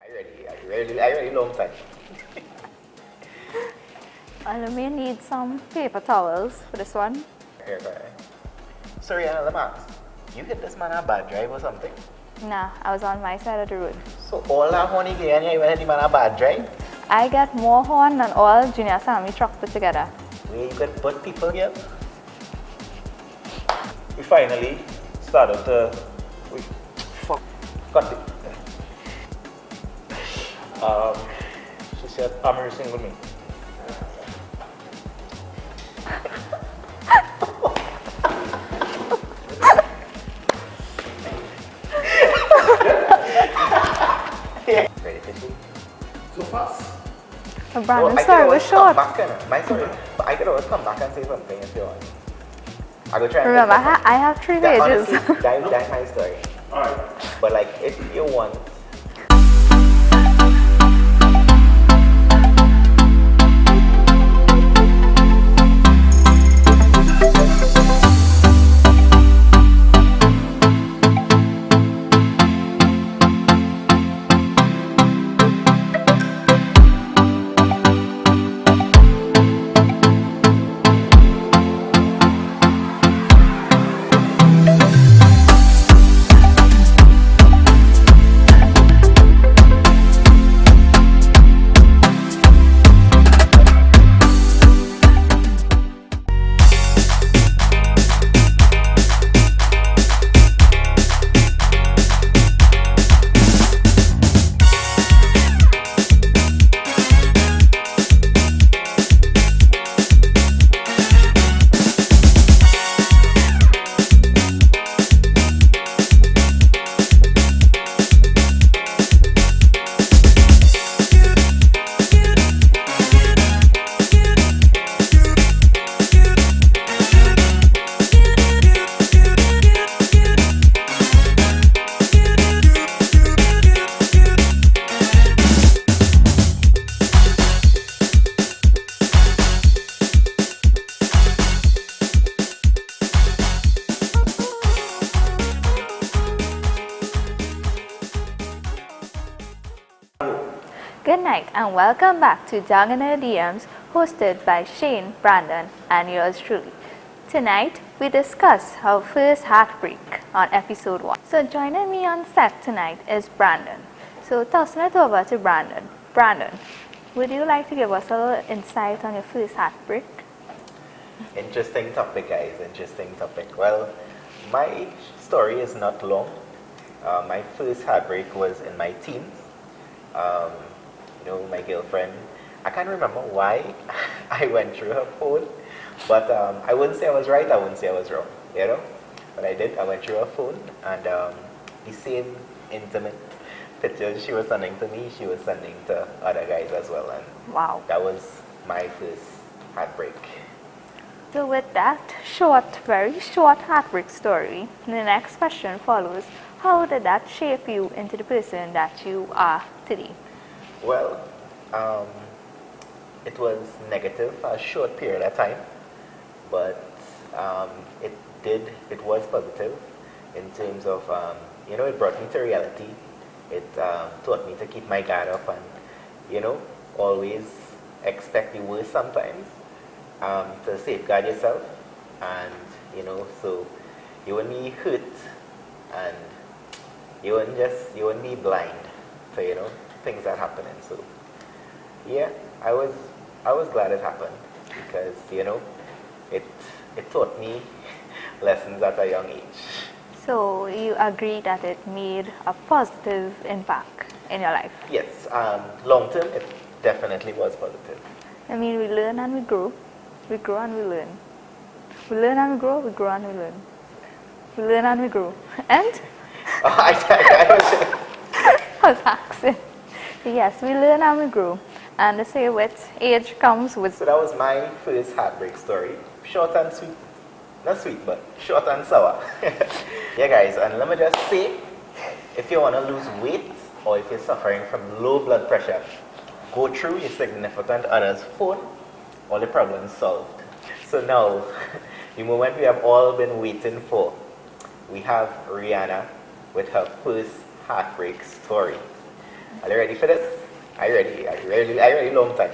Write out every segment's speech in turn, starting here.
I really long time. I may need some paper towels for this one. Here, go ahead. Sorry, let me ask. You hit this man a bad drive or something? Nah, I was on my side of the road. So all that honey gay and you even hit the man a bad drive? I get more horn than all Junior Sammy truck put together. Where you could put people here? We finally started to. Fuck. Cut it. She said, I'm here single me. Ready to see? So fast. But Brandon's I could story was always short. come back, my story. But I could always come back and say something if you want. I could try and Remember, say something. I have 3 That, pages. honestly, that's my story. Alright. But like, if you want, Good night and welcome back to Down in the DMs, hosted by Shane, Brandon, and yours truly. Tonight, we discuss our first heartbreak on episode 1. So joining me on set tonight is Brandon. So tossing it over to Brandon. Brandon, would you like to give us a little insight on your first heartbreak? interesting topic, guys. Interesting topic. Well, my story is not long. My first heartbreak was in my teens. My girlfriend. I can't remember why I went through her phone, but I wouldn't say I was right. I wouldn't say I was wrong. But I did. I went through her phone, and the same intimate pictures she was sending to me, she was sending to other guys as well, and Wow. that was my first heartbreak. So with that very short heartbreak story, the next question follows. How did that shape you into the person that you are today? Well, it was negative for a short period of time, but it was positive in terms of, it brought me to reality. It taught me to keep my guard up and, always expect the worst sometimes, to safeguard yourself, and, so you wouldn't be hurt, and you wouldn't be blind to, things that happen. And so, yeah, I was glad it happened because, it taught me lessons at a young age. So you agree that it made a positive impact in your life? Yes, long term, it definitely was positive. I mean, we learn and we grow. We grow and we learn. We learn and we grow, we grow and we learn. We learn and we grow. And? I was asking. Yes, we learn and we grow. And they say with age comes with... So that was my first heartbreak story. Short and sweet. Not sweet, but short and sour. Yeah, guys, and let me just say, if you want to lose weight or if you're suffering from low blood pressure, go through your significant other's phone, all the problems solved. So now, the moment we have all been waiting for, we have Rihanna with her first heartbreak story. Are you ready for this? Are you ready? Are you ready long time?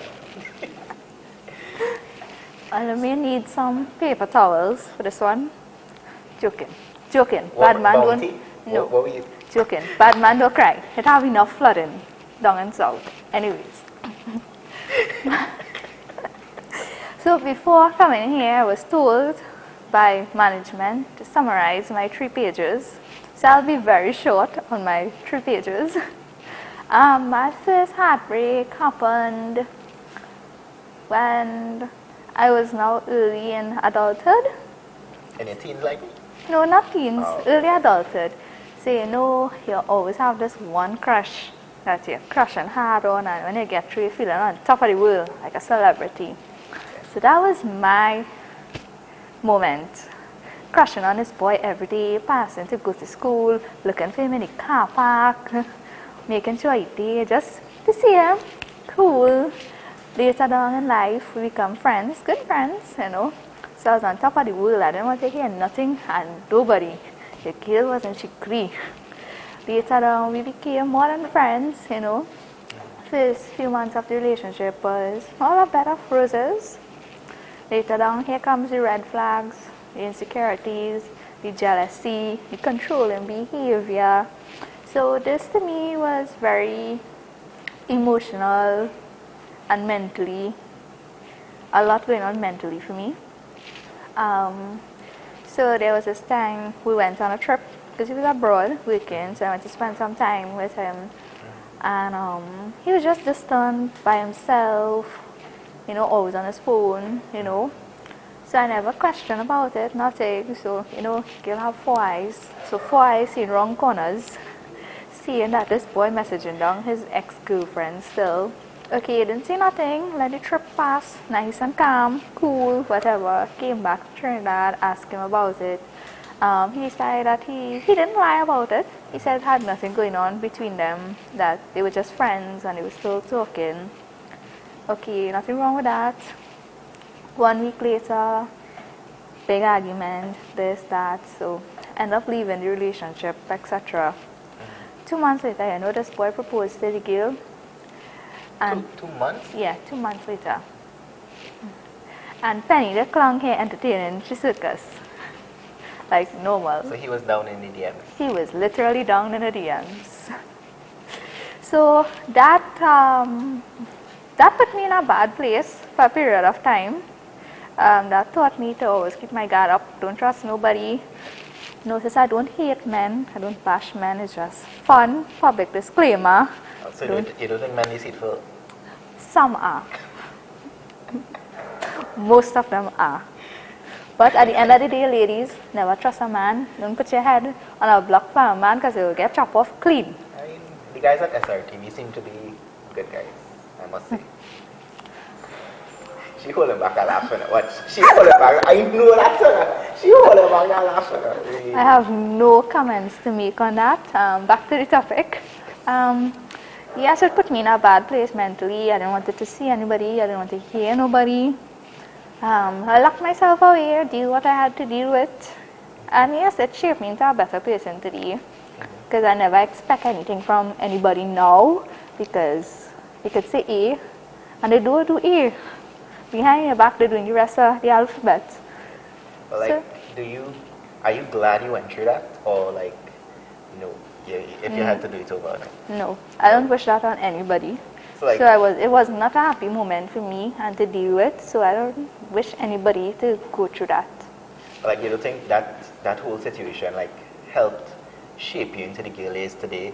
I may need some paper towels for this one. Joking. Bad man don't. No. What were you? Joking. Bad man don't cry. It have enough flooding down and south. Anyways. So before coming here, I was told by management to summarize my 3 pages. So I'll be very short on my 3 pages. My first heartbreak happened when I was now early in adulthood. In your teens like me? No, not teens, Oh. early adulthood. So you know, you always have this one crush that you're crushing hard on, and when you get through, you're feeling on top of the world, like a celebrity. So that was my moment. Crushing on this boy every day, passing to go to school, looking for him in the car park, making sure he's there just to see him. Cool. Later down in life, we become friends, good friends, you know. So I was on top of the world. I didn't want to hear nothing and nobody. The girl wasn't she agree. Later on, we became more than friends, you know. First few months of the relationship was all a bed of roses. Later down, here comes the red flags, the insecurities, the jealousy, the controlling behavior. So this to me was very emotional and mentally, a lot going on mentally for me. So there was this time we went on a trip because he was abroad working, so I went to spend some time with him. And he was just distant by himself, you know, always on his phone, you know. So I never questioned about it, nothing. So, you know, girl have 4 eyes. So 4 eyes seeing wrong corners, seeing that this boy messaging down his ex-girlfriend still. Okay, didn't say nothing, let the trip pass, nice and calm, cool, whatever. Came back to Trinidad, asked him about it. He said that he didn't lie about it. He said it had nothing going on between them, that they were just friends and they were still talking. Okay, nothing wrong with that. 1 week later, big argument, this, that, so end up leaving the relationship, etc. 2 months later, I know this boy proposed to the girl. And 2 months? yeah, 2 months later. And Penny the clown here entertaining the circus. Like normal. So he was down in the DMs. He was literally down in the DMs. So that put me in a bad place for a period of time. That taught me to always keep my guard up, don't trust nobody. Notice I don't hate men, I don't bash men, it's just fun, public disclaimer. So you don't think men is deceitful? Some are. Most of them are. But at the end of the day, ladies, never trust a man. Don't put your head on a block for a man because he will get chopped off clean. I mean, the guys at SRTV seem to be good guys, I must say. She holding back a laugh on it. Watch. She holding back. I know that. She holding back a laugh on it. I have no comments to make on that. Back to the topic. Yes, it put me in a bad place mentally. I didn't want to see anybody. I didn't want to hear nobody. I locked myself away, deal what I had to deal with. And yes, it shaped me into a better person today. Because I never expect anything from anybody now. Because they could say A, and they don't do A. Behind your back, they're doing the rest of the alphabet. But like, are you glad you went through that? Or like, no, if you had to do it over again? No, I don't wish that on anybody. So, like, It was not a happy moment for me and to deal with, so I don't wish anybody to go through that. like, you don't think that whole situation like helped shape you into the girl is today?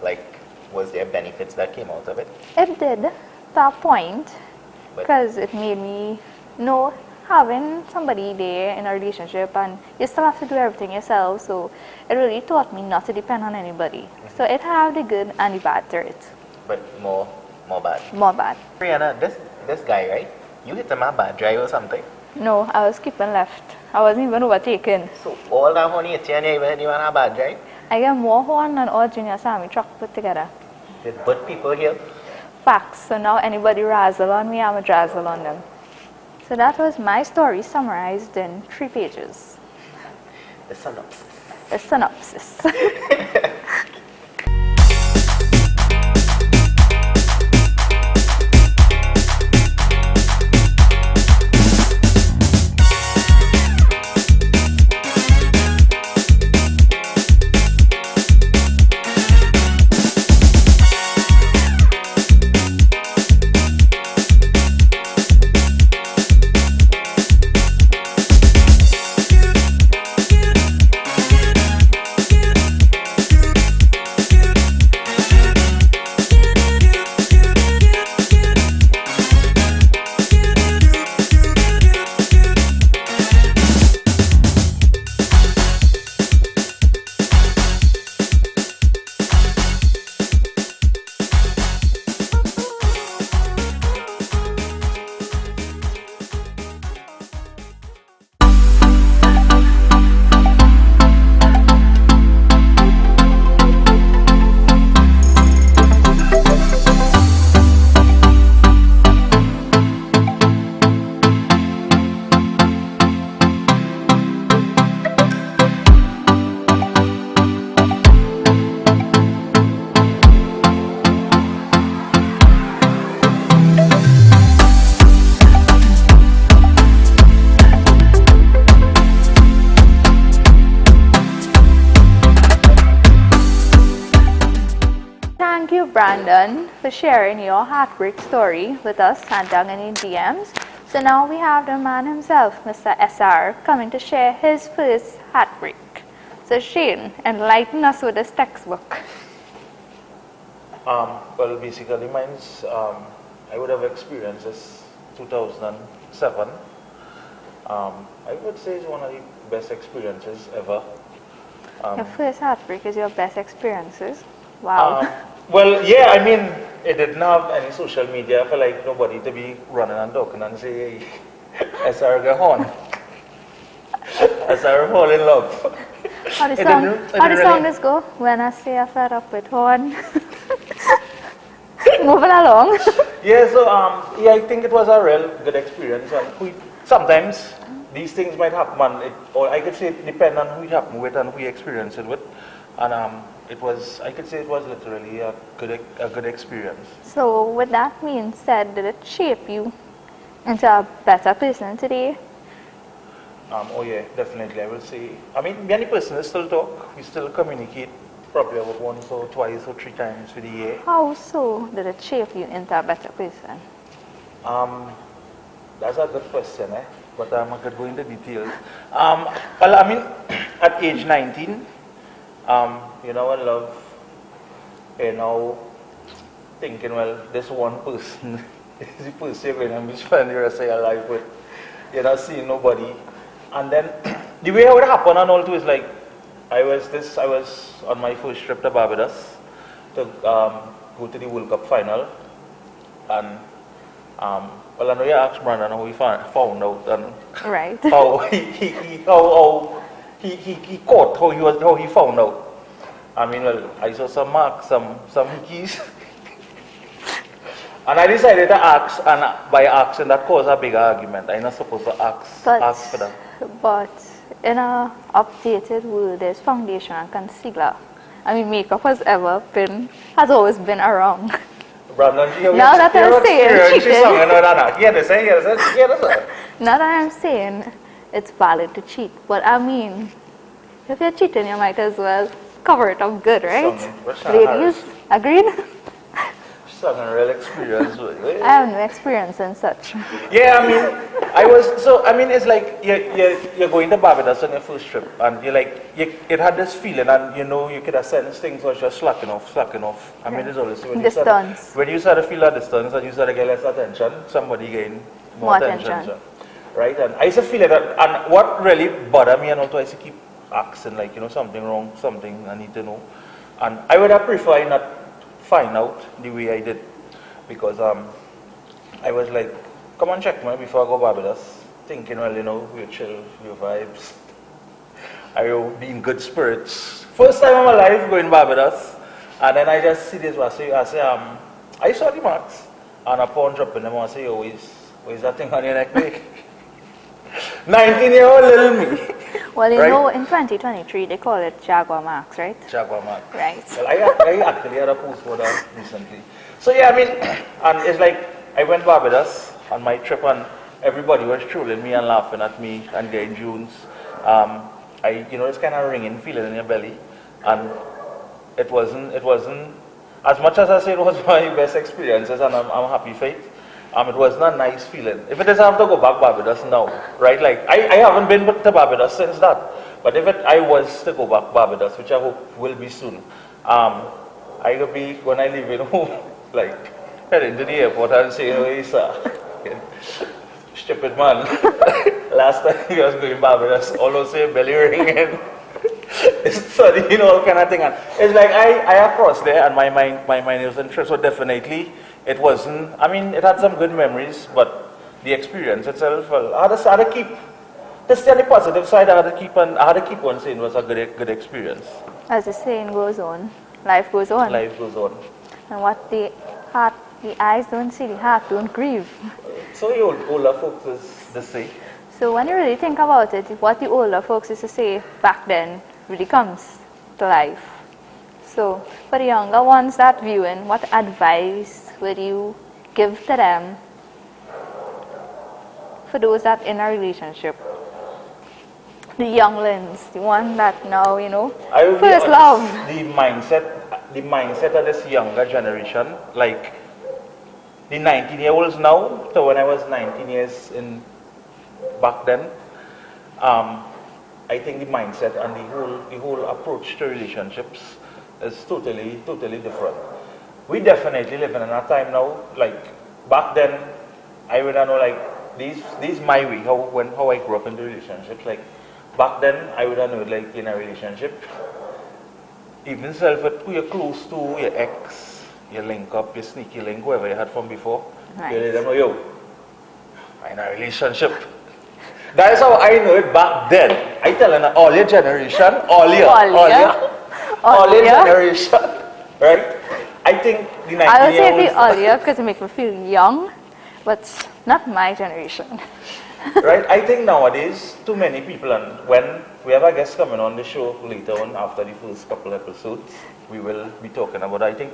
Like, was there benefits that came out of it? It did, to a point, But- because it made me know having somebody there in a relationship and you still have to do everything yourself, so it really taught me not to depend on anybody. So it had the good and the bad to it. But more bad. More bad. Brianna, this guy, right? You hit him a bad drive or something? No, I was keeping left. I wasn't even overtaken. So all that honey hit you and you even hit you on a bad drive? I get more horn than all Junior Sammy truck put together. Did but people here? Facts. So now anybody razzle on me, I'm a drazzle on them. So that was my story summarized in 3 pages. The synopsis. A synopsis. Brandon, for sharing your heartbreak story with us and Young in DMs. So now we have the man himself, Mr. SR, coming to share his first heartbreak. So Shane, enlighten us with this textbook. Well, basically, mine's, I would have experienced this 2007. I would say it's one of the best experiences ever. Your first heartbreak is your best experiences. Wow. Well, yeah, I mean, it didn't have any social media. I feel like nobody to be running and talking and say, hey, SR go on. SR fall in love. How the song does go? When I say I fed up with horn. Moving along. Yeah, so yeah, I think it was a real good experience. And sometimes these things might happen, and or I could say it depends on who it happened with and who you experience it with. And I could say it was literally a good experience. So with that being said, did it shape you into a better person today? Oh yeah, definitely. I will say. I mean, many persons still talk. We still communicate probably about once or twice or three times for the year. How so did it shape you into a better person? That's a good question, but I could go into details. Well, I mean, at age 19, in love, thinking, well, this one person is the person you're going to be spending the rest of your life with. You're not seeing nobody. And then, the way it would happen and all too is like, I was on my first trip to Barbados to go to the World Cup final. And, well, I know you asked Brandon how he found out and right. how he caught how he found out. I mean, well, I saw some marks, some hickeys. And I decided to ask, and by asking that caused a big argument. I'm not supposed to ask for that. But in a updated world, there's foundation and concealer. I mean, makeup has always been around. Brandon, now that I'm saying cheating. Now that I'm saying it's valid to cheat, but I mean, if you're cheating, you might as well cover it up good, right? Ladies, agreed? She's having a real experience. I have no experience in such. Yeah, I mean, it's like you're going to Barbados on your first trip, and it had this feeling, and you could have sensed things was just slacking off. I mean, it's always when you start to feel that distance and you start to get less attention, somebody gain more attention. So, right? And I used to feel that, and what really bothered me, and also I used to keep asking, something wrong, something I need to know. And I would have preferred not find out the way I did, because I was like, come and check me before I go Barbados, thinking, well, we're chill, your vibes, I will be in good spirits. First time in my life going Barbados, and then I just see this, I say, I saw the marks, and upon dropping them, I say, oh, where's that thing on your neck, Nick? 19-year-old little me. Well, you know, in 2023, they call it Jaguar marks, right? Jaguar marks. Right. Well, I actually had a post for that recently. So yeah, I mean, and it's like, I went Barbados on my trip, and everybody was trolling me and laughing at me and getting Junes. It's kind of ringing feeling in your belly, and it wasn't, as much as I say it was my best experiences, and I'm happy for it. It wasn't a nice feeling. If it is, I have to go back Barbados now, right? Like, I haven't been to Barbados since that. But if I was to go back Barbados, which I hope will be soon, I could be, when I leave home, like, heading to the airport and saying, oh, hey, sir, stupid man. Last time he was going Barbados, almost say belly ringing. Studying all kind of thing. And it's like, I crossed there, and my mind was interested. So definitely, it wasn't, I mean, it had some good memories, but the experience itself, well, I had to keep, to stay on the positive side, I had to keep on saying it was a good experience. As the saying goes on, life goes on. Life goes on. And what the eyes don't see, the heart don't grieve. So the older folks is the say. So when you really think about it, what the older folks used to say back then really comes to life. So for the younger ones that viewing, what advice would you give to them for those that in a relationship? The younglings, the one that now, I will first be honest, love. The mindset the mindset of this younger generation, like the 19-year-olds now, so when I was 19 years in back then, I think the mindset and the whole approach to relationships is totally different. We definitely live in a time now, like back then, I would know like these my way, how I grew up in the relationships. Like back then, I would know like in a relationship, even self who you're close to, your ex, you link up, you sneaky link, whoever you had from before, Right. you let them know, yo, I'm in a relationship. That is how I know it back then. I tell you, all your generation, all your generation, right? I think the 19 I would say year the earlier because it makes me feel young, but not my generation. right? I think nowadays, too many people, and when we have a guest coming on the show later on after the first couple episodes, we will be talking about, I think,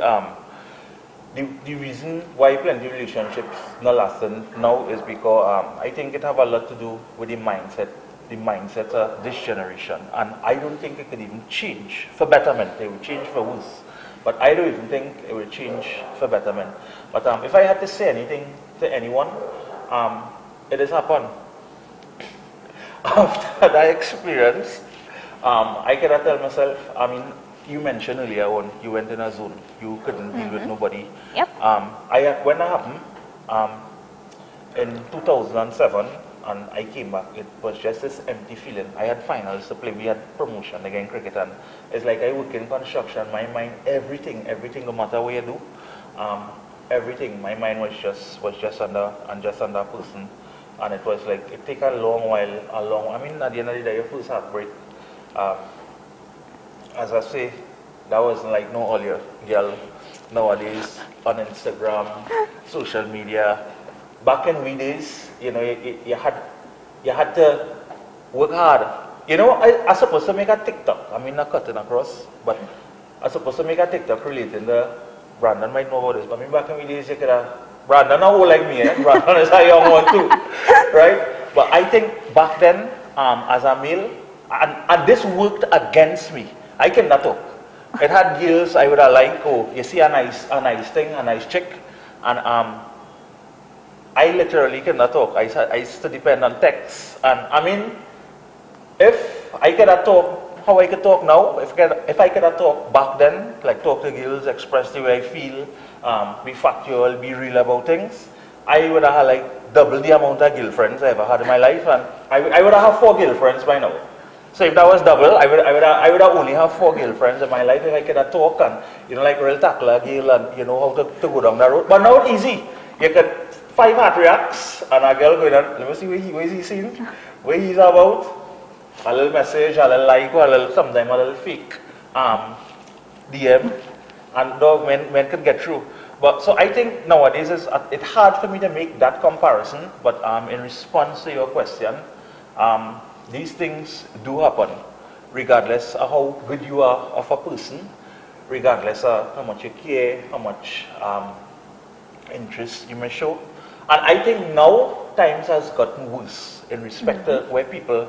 the reason why plenty relationships not lasting now is because I think it have a lot to do with the mindset of this generation. And I don't think it could even change for betterment. It will change for worse. But I don't even think it will change for betterment. But if I had to say anything to anyone, it has happened. After that experience, I cannot tell myself, I mean, you mentioned earlier on, you went in a zone, you couldn't deal with nobody. Yep. When that happened, in 2007, and I came back, it was just this empty feeling. I had finals to play, we had promotion again cricket, and it's like I work in construction, my mind, everything, no matter what you do, everything, my mind was just under a person. And it was like, it took a long while, I mean, at the end of the day, your first heartbreak, as I say, that wasn't like no earlier girl nowadays on Instagram, social media. Back in we days, you know, you had to work hard. You know, I supposed to make a TikTok. I mean, not cutting across, but I supposed to make a TikTok relating to Brandon might know about this. But I mean, back in we days, you could have Brandon not old like me, eh? Brandon is a young one too, right? But I think back then, as a male, and this worked against me. I cannot talk. It had girls I would have liked, oh, you see a nice thing, a nice chick, and I literally cannot talk. I used to depend on texts, and I mean, if I could have talk how I could talk now, if I could have talked back then, like talk to girls, express the way I feel, be factual, be real about things, I would have had like double the amount of girlfriends I ever had in my life, and I would have had 4 girlfriends by now. So if that was double, I would have only have 4 girlfriends in my life if I could have talk and, you know, like real tackle a girl and, you know, how to go down that road. But now it's easy. You could 5 heart reacts and a girl going on, let me see where is he seeing, where he's about, a little message, a little like, or a little, sometimes a little fake DM, and dog men can get through. But so I think nowadays it's hard for me to make that comparison, but in response to your question, these things do happen, regardless of how good you are of a person, regardless of how much you care, how much interest you may show. And I think now times has gotten worse in respect to where people,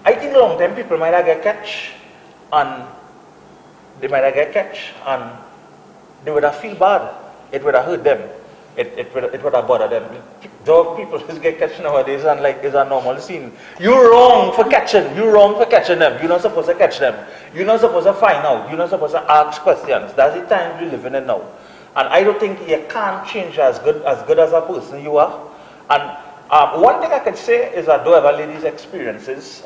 I think long time people might have get catch, and they might have get catch, and they would have feel bad. It would have hurt them. It would have bothered them. Dog people just get catch nowadays and like it's a normal scene. You're wrong for catching. You're wrong for catching them. You're not supposed to catch them. You're not supposed to find out. You're not supposed to ask questions. That's the time we're living in now. And I don't think you can't change as good as a person you are. And one thing I could say is that though ever ladies' experiences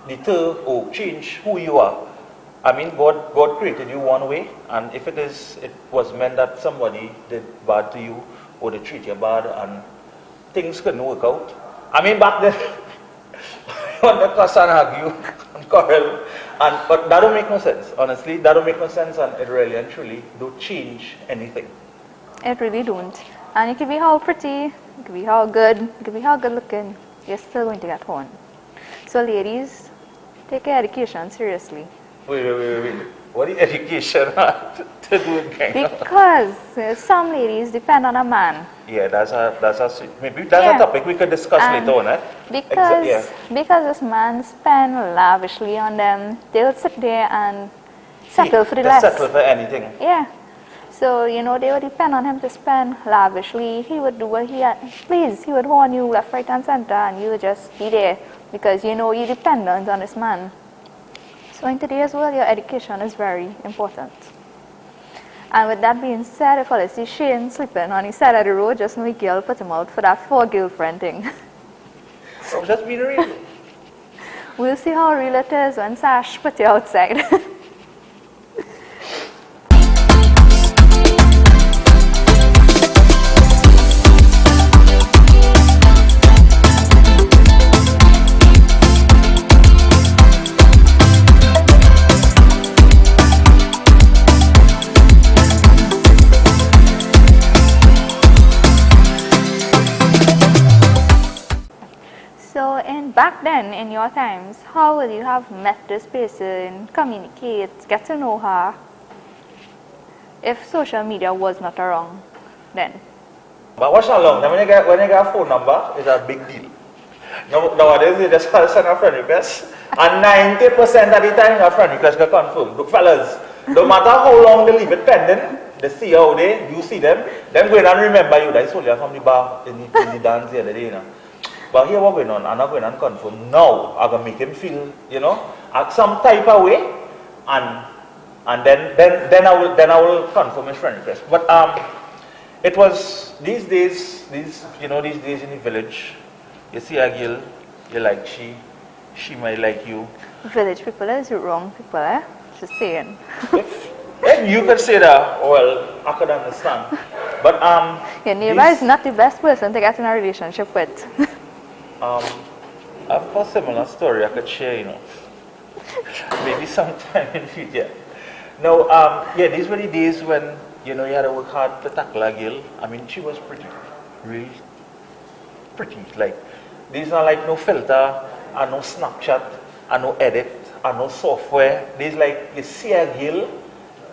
deter or change who you are. I mean, God created you one way, and if it was meant that somebody did bad to you, or they treat you bad, and things couldn't work out. I mean, back then, I want to cuss and argue and quarrel, but that don't make no sense. Honestly, that don't make no sense, and it really and truly don't change anything. It really don't. And it could be how pretty, it could be how good, it could be how good looking, you're still going to get horn. So ladies, take your education seriously. Wait. What is education have to do with kind of? Because some ladies depend on a man. Yeah, that's maybe that's a topic we could discuss later on, eh? Because this man spend lavishly on them, they'll sit there and settle for the Just less. settle for anything. Yeah. So, they would depend on him to spend lavishly. He would do what he had. Please, he would horn you left, right, and center, and you would just be there because you're dependent on this man. So, in today's world, your education is very important. And with that being said, if I see Shane sleeping on the side of the road, just know girl put him out for that girlfriend thing. So just be real. We'll see how real it is when Sash put you outside. So, back then, in your times, how would you have met this person, communicate, get to know her, if social media was not around then? But what's not long? When you get a phone number, it's a big deal. Nowadays, you just send a friend request, and 90% of the time, a friend request get confirmed. Look, fellas, no matter how long they leave it pending, they see you out there, you see them go in and remember you. That's only from the bar in the dance the other day, But here what going on, I'm not going and confirm. Now, I'm going to make him feel, some type of way, and then I will confirm his friend request. But it was these days in the village, you see a girl, you like she might like you. Village people is wrong people, eh? Just saying. If you could say that, well, I could understand. But your neighbor is not the best person to get in a relationship with. I have a similar story I could share, maybe sometime in the future. No, these were the days when, you had to work hard to tackle a girl. I mean, she was pretty, really pretty. Like, these are like no filter, and no Snapchat, and no edit, and no software. These like, you see a girl,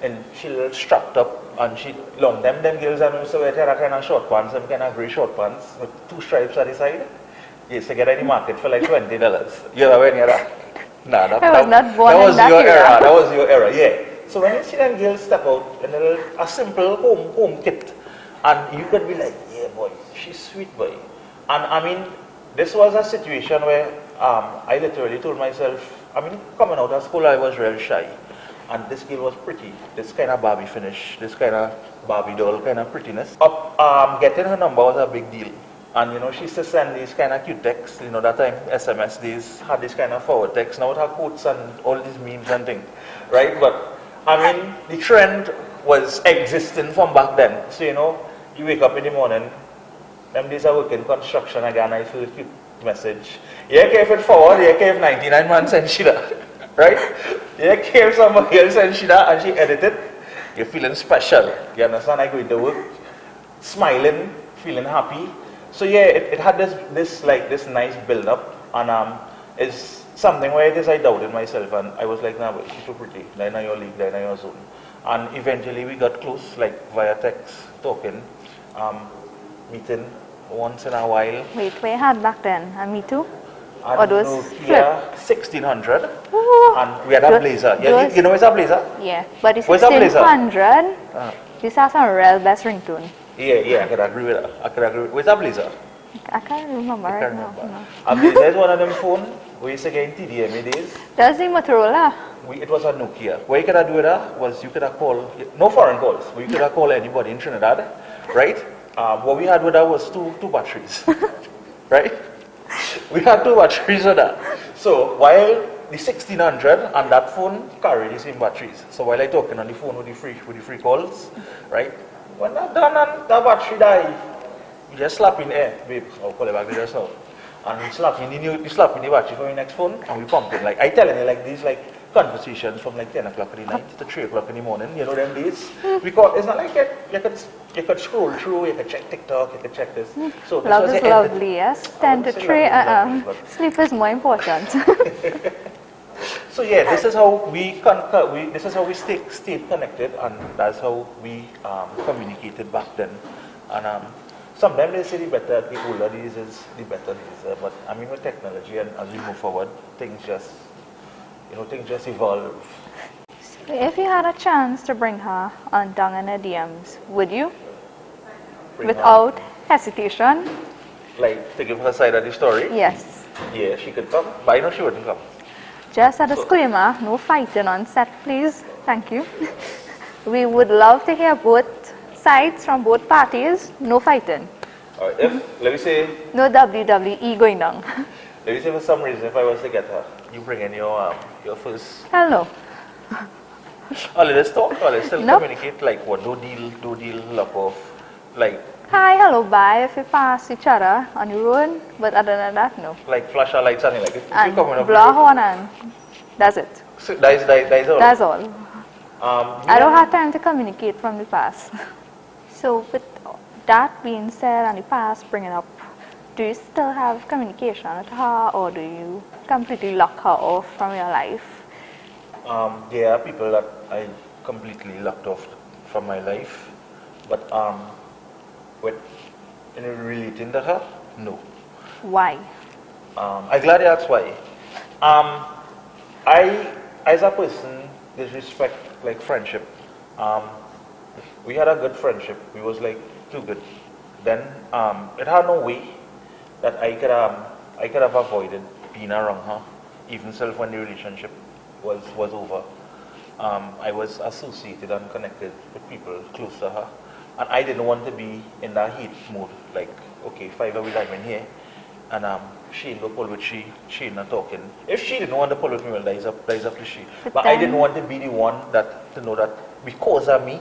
and she strapped up, and she long them girls, and also wear a kind of short pants, some kind of grey short pants, with 2 stripes at the side. Yes, you get any market for like $20. You ever hear that? Nah, I was not born that in was that your era. That was your era, yeah. So when you see that girl step out in a simple home kit, and you could be like, yeah, boy, she's sweet, boy. And I mean, this was a situation where I literally told myself, coming out of school, I was real shy. And this girl was pretty. This kind of Barbie finish, this kind of Barbie doll kind of prettiness. Getting her number was a big deal. And she used to send these kind of cute texts, that time SMS days had this kind of forward text, now it had quotes and all these memes and things, right? But the trend was existing from back then. So you wake up in the morning, them days I work in construction again, I feel a cute message. Yeah, if it forward, yeah, if 99 man send she that, right? Yeah, if somebody else send she that and she edited, you're feeling special. You understand? I go to work, smiling, feeling happy. So yeah, it had this nice build up, and it's something where I doubted myself, and I was like, nah, but she's so pretty, then I your league, then I your zone. And eventually we got close, like via text, talking, meeting once in a while. Wait, what you had back then? And me too? And Or those Nokia 1600, Ooh. and we had a Blazer. Yeah, you know what's a Blazer? Yeah, but the What's a Blazer? 1600, this has some real best ringtone. Yeah, I could agree with that. What's a Blazer? I can't remember I right can't now. remember. No. A Blazer is one of them phones we used to get in TDMA days. That's the Motorola. It was a Nokia. What you could do with that was you could have called, no foreign calls, but you could have called anybody in Trinidad, right? What we had with that was two batteries, right? We had 2 batteries with that. So while the 1600 and that phone carried the same batteries. So while I talking on the phone with the free calls, right? When that done and that battery die, you just slap in air, babe. I'll call it back there just now. And you slap in the battery for your next phone, and we pump it. Like I telling you, like these conversations from like 10 o'clock in the night to 3 o'clock in the morning. You know them days. Because it's not like you could scroll through, you could check TikTok, you could check this. So this Love was is the lovely, yes. 10 to 3, sleep is more important. So yeah, this is how we this is how we stayed connected, and that's how we communicated back then. And sometimes they say the better, the older these is, the better these are. But I mean, with technology and as we move forward, things just evolve. If you had a chance to bring her on Down in the DMs, would you? Bring her. Without hesitation? Like, to give her side of the story? Yes. Yeah, she could come, but I know she wouldn't come. Just a disclaimer, no fighting on set, please. Thank you. We would love to hear both sides from both parties. No fighting. All right, if, let me say, No WWE going down. let me say for some reason, if I was to get her, you bring in your first, Hell no. oh, let's talk, or let's still Nope. communicate, like what, no deal, lock off, like, Hi, hello, bye. If you pass each other on your road, but other than that, no. like flash a light, something like it. If you And come in a blow a horn and that's it. so that is all. That's all. I don't yeah. have time to communicate from the past. So with that being said and the past bringing up, do you still have communication with her or do you completely lock her off from your life? There are people that I completely locked off from my life, but with in relating to her, no. Why? I'm glad you asked why. I, as a person, disrespect like friendship. We had a good friendship. We was like too good. Then it had no way that I could have avoided being around her, even self when the relationship was over. I was associated and connected with people close to her, and I didn't want to be in that hate mode. Like, okay, 5 hours I'm in here, and she go pull with she not talking. If she didn't want to pull with me, well, that is up to she. But I didn't want to be the one that to know that because of me,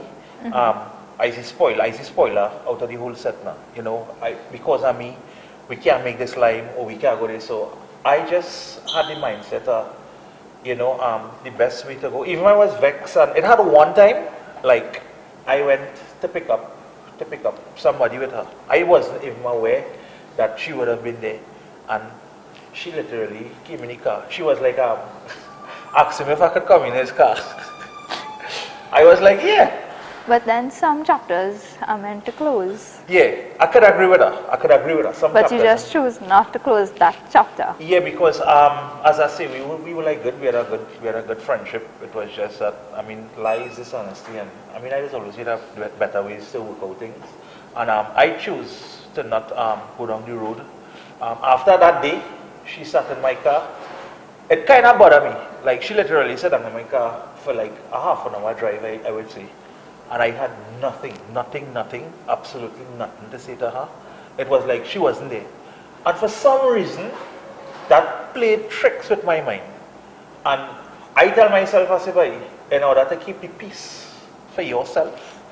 I see spoiler out of the whole set now. You know, because of me, we can't make this line or we can't go there. So I just had the mindset the best way to go. Even when I was vexed, and it had one time, like I went to pick up somebody with her. I wasn't even aware that she would have been there, and she literally came in the car. She was like, asking me if I could come in his car. I was like, yeah. But then some chapters are meant to close. Yeah, I could agree with her. Some But you chapters- just choose not to close that chapter. Yeah, because as I say, we were like good. We had a good friendship. It was just that lies, dishonesty, and I just always have better ways to work out things. And I choose to not go down the road. After that day, she sat in my car. It kind of bothered me. Like she literally sat in my car for like a half an hour drive, I would say. And I had nothing, absolutely nothing to say to her. It was like she wasn't there. And for some reason, that played tricks with my mind. And I tell myself, I say, boy, in order to keep the peace for yourself,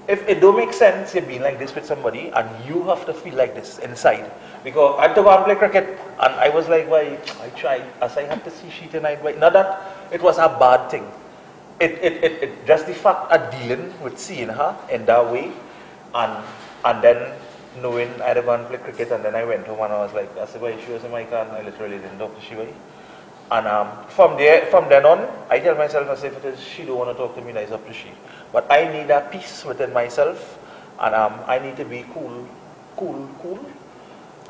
if it don't make sense, you're being like this with somebody, and you have to feel like this inside. Because I had to go and play cricket, and I was like, why, I tried, as I had to see she tonight, why, not that it was a bad thing. It just the fact of dealing with seeing her in that way, and then knowing I had to go and play cricket, and then I went home and I was like, I said, why she was in my car, and I literally didn't talk to she. And from then on, I tell myself, I say, if it is she don't want to talk to me, that is up to she. But I need that peace within myself, and I need to be cool.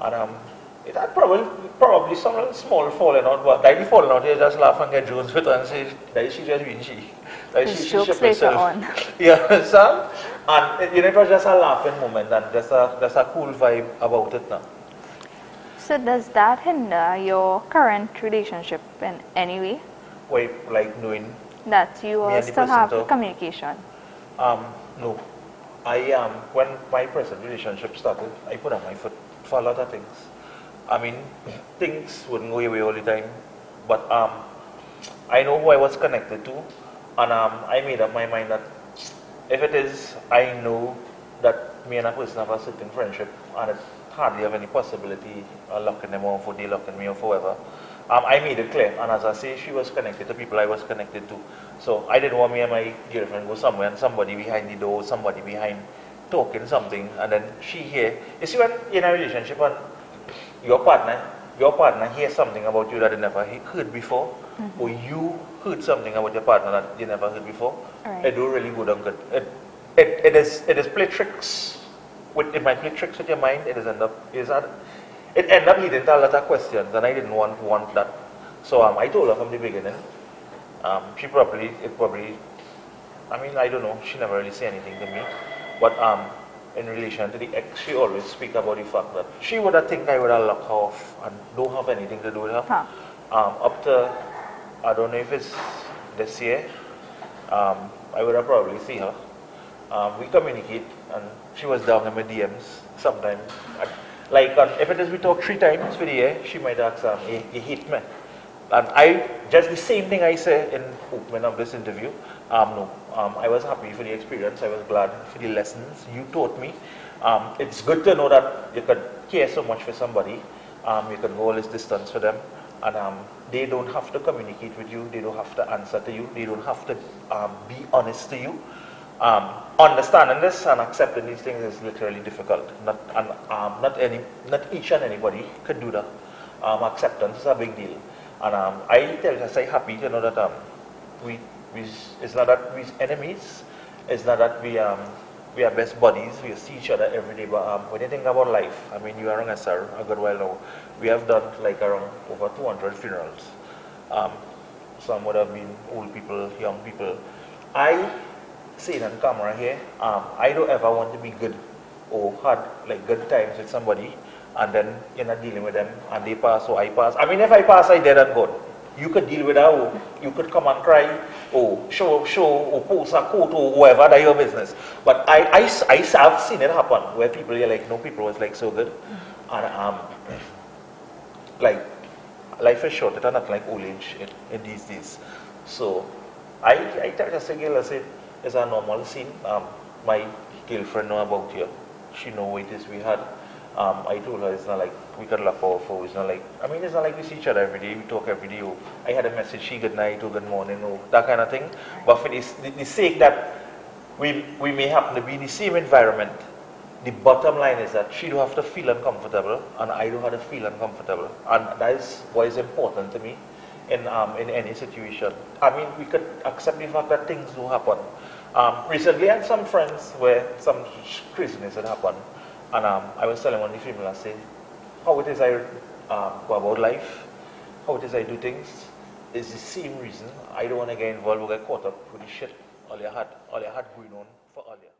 And it had probably some small falling out, but that falling out here just laugh and get Jones with her and say, that she just being she. That His she jokes ship later herself. on. Yeah, so, and it was just a laughing moment and just a cool vibe about it now. So does that hinder your current relationship in any way? Wait, like knowing That you Me all and the still person have talk. communication? No. When my present relationship started, I put on my foot for a lot of things. Things wouldn't go away all the time, but I know who I was connected to, and I made up my mind that if it is, I know that me and a person have a certain friendship, and it hardly have any possibility of locking them off or they locking me off, forever. I made it clear, and as I say, she was connected to people I was connected to. So I didn't want me and my girlfriend go somewhere and somebody behind the door, somebody behind talking something, and then she hear. You see, when you're in a relationship and your partner hears something about you that they never heard before, or you heard something about your partner that you never heard before, Right. it don't really go down good. It is play tricks. It might play tricks with your mind. It end up leading to a lot of questions, and I didn't want that. So I told her from the beginning, I mean, I don't know, she never really said anything to me, but in relation to the ex, she always speak about the fact that she would have think I would have locked her off and don't have anything to do with her. Huh. Up to, I don't know if it's this year, I would have probably see her. We communicate, and she was down in my DMs sometimes. If it is we talk 3 times for the year, she might ask, you hate me. And I, just the same thing I said in opening of this interview, I was happy for the experience, I was glad for the lessons you taught me. It's good to know that you could care so much for somebody, you can go all this distance for them, and they don't have to communicate with you, they don't have to answer to you, they don't have to be honest to you. Understanding this and accepting these things is literally difficult. Not each and anybody could do that. Acceptance is a big deal. And I tell you, I say happy to know that it's not that we're enemies, it's not that we are best buddies, we see each other every day, but when you think about life, I mean, you are on SR a good while now, we have done like around over 200 funerals. Some would have been old people, young people. I say it on camera here, I don't ever want to be good or had like good times with somebody and then you're not dealing with them and they pass or I pass. I mean, if I pass, I dead and gone. You could deal with that, or you could come and cry, or show, or post a quote, or whatever, that's your business. But I've seen it happen where people are like, no, people was like so good. And like, life is short, it's not like old age in these days. So I tell just a girl, I said, it's a normal scene. My girlfriend know about you. She know what it is we had. I told her it's not like we could laugh off, or it's not like, I mean, it's not like we see each other every day, we talk every day, or I had a message, she good night, or good morning, or that kind of thing. But for the sake that we may happen to be in the same environment, the bottom line is that she don't have to feel uncomfortable, and I don't have to feel uncomfortable. And that is what is important to me in any situation. I mean, we could accept the fact that things do happen. Recently, I had some friends where some craziness had happened. And I was telling one of the female, I said, how it is I go about life, how it is I do things, is the same reason I don't want to get involved or get caught up with the shit all you had going on for all you.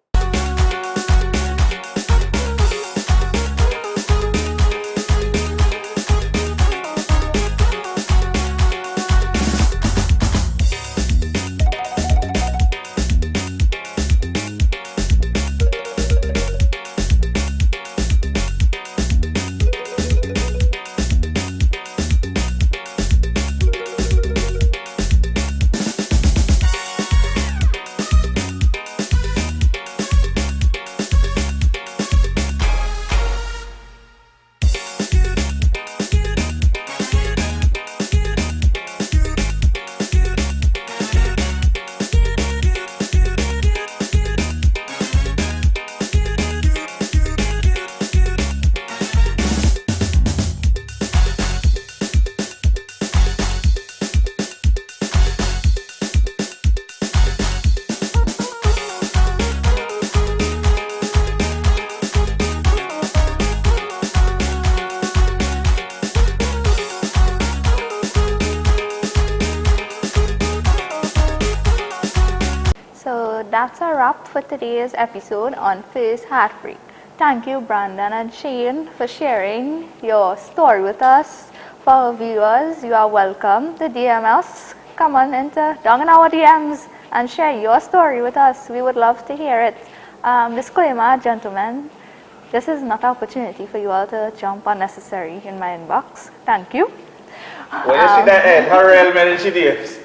That's a wrap for today's episode on First Heartbreak. Thank you, Brandon and Shane, for sharing your story with us. For our viewers, you are welcome to DM us. Come on down in our DMs and share your story with us. We would love to hear it. Disclaimer, gentlemen, this is not an opportunity for you all to jump unnecessary in my inbox. Thank you. Where you see that end? How real many DMs?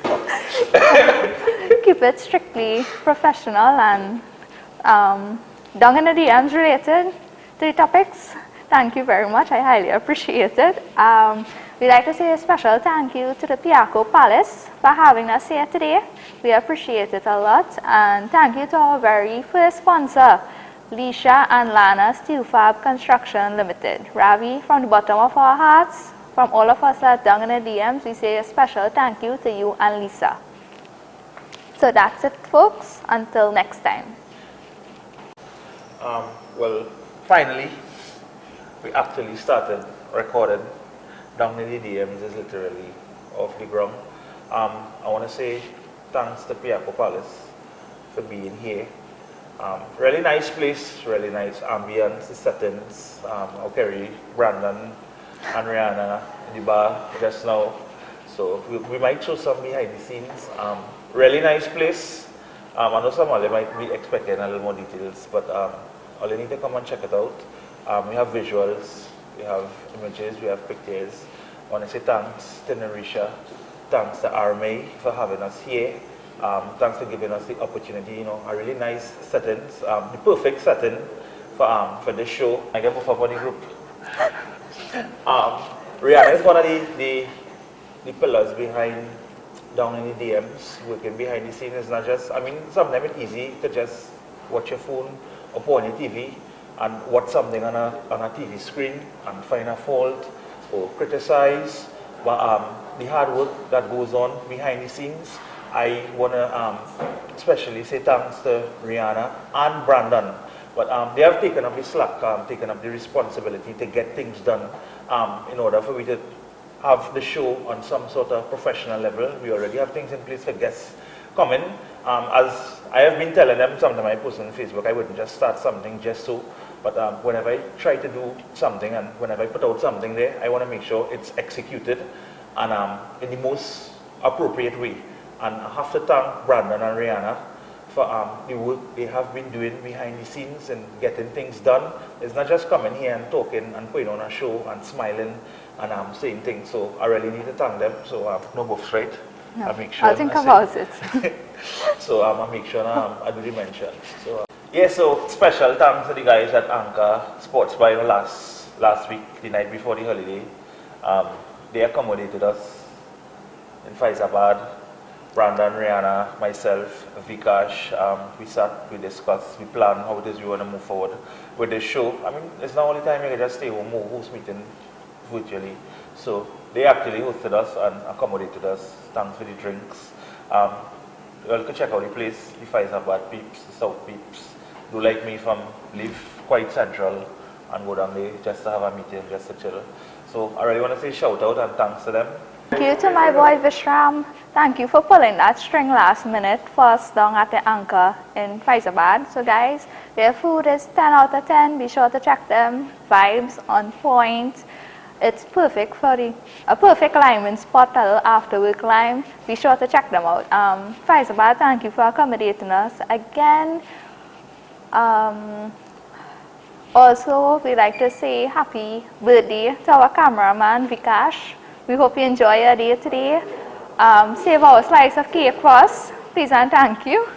Keep it strictly professional and down in the DMs related to the topics. Thank you very much. I highly appreciate it. We'd like to say a special thank you to the Piarco Palace for having us here today. We appreciate it a lot. And thank you to our very first sponsor, Lisha and Lana Steel Fab Construction Limited. Ravi, from the bottom of our hearts, from all of us at Down in the DMs, we say a special thank you to you and Lisa. So that's it, folks. Until next time. Well, finally, we actually started recording. Down in the DMs is literally off the ground. I want to say thanks to Piaco Palace for being here. Really nice place, really nice ambience, the settings. Okay, Brandon and Rihanna in the bar just now. So we might show some behind the scenes. Really nice place. I know some of them might be expecting a little more details, but all you need to come and check it out. We have visuals, we have images, we have pictures. I want to say thanks to Narisha, thanks to Arme for having us here. Thanks for giving us the opportunity, a really nice settings, the perfect setting for this show. I get for the group. Rihanna is one of the pillars behind down in the DMs, working behind the scenes. It's not just, sometimes it's easy to just watch your phone or on your TV and watch something on a TV screen and find a fault or criticize. But the hard work that goes on behind the scenes, I want to especially say thanks to Rihanna and Brandon. But they have taken up the slack, taken up the responsibility to get things done in order for we to have the show on some sort of professional level. We already have things in place for guests coming. As I have been telling them, sometimes I post on Facebook, I wouldn't just start something just so. But whenever I try to do something and whenever I put out something there, I want to make sure it's executed and in the most appropriate way. And I have to thank Brandon and Rihanna for the work they have been doing behind the scenes and getting things done. It's not just coming here and talking and putting on a show and smiling and saying things. So I really need to thank them. So no both straight. No, I make sure I'll think about it. So I make sure I do the mention. So yeah, so special thanks to the guys at Anchor Sports Bar last week, the night before the holiday. They accommodated us in Faizabad. Brandon, Rihanna, myself, Vikash, we sat, we discussed, we planned how it is we want to move forward with this show. It's not only time you can just stay home or host meeting virtually. So they actually hosted us and accommodated us. Thanks for the drinks. You can check out the place, the Faizabad peeps, the South peeps. Do like me from live quite central and go down there just to have a meeting, just to chill. So I really want to say shout out and thanks to them. Thank you to my boy Vishram. Thank you for pulling that string last minute for us down at the Anchor in Faizabad. So guys, their food is 10 out of 10. Be sure to check them. Vibes on point. It's perfect for a perfect climbing spot, after work climb. Be sure to check them out. Faizabad, thank you for accommodating us again. Also, we'd like to say happy birthday to our cameraman Vikash. We hope you enjoy your day today. Save our slice of cake for us, please and thank you.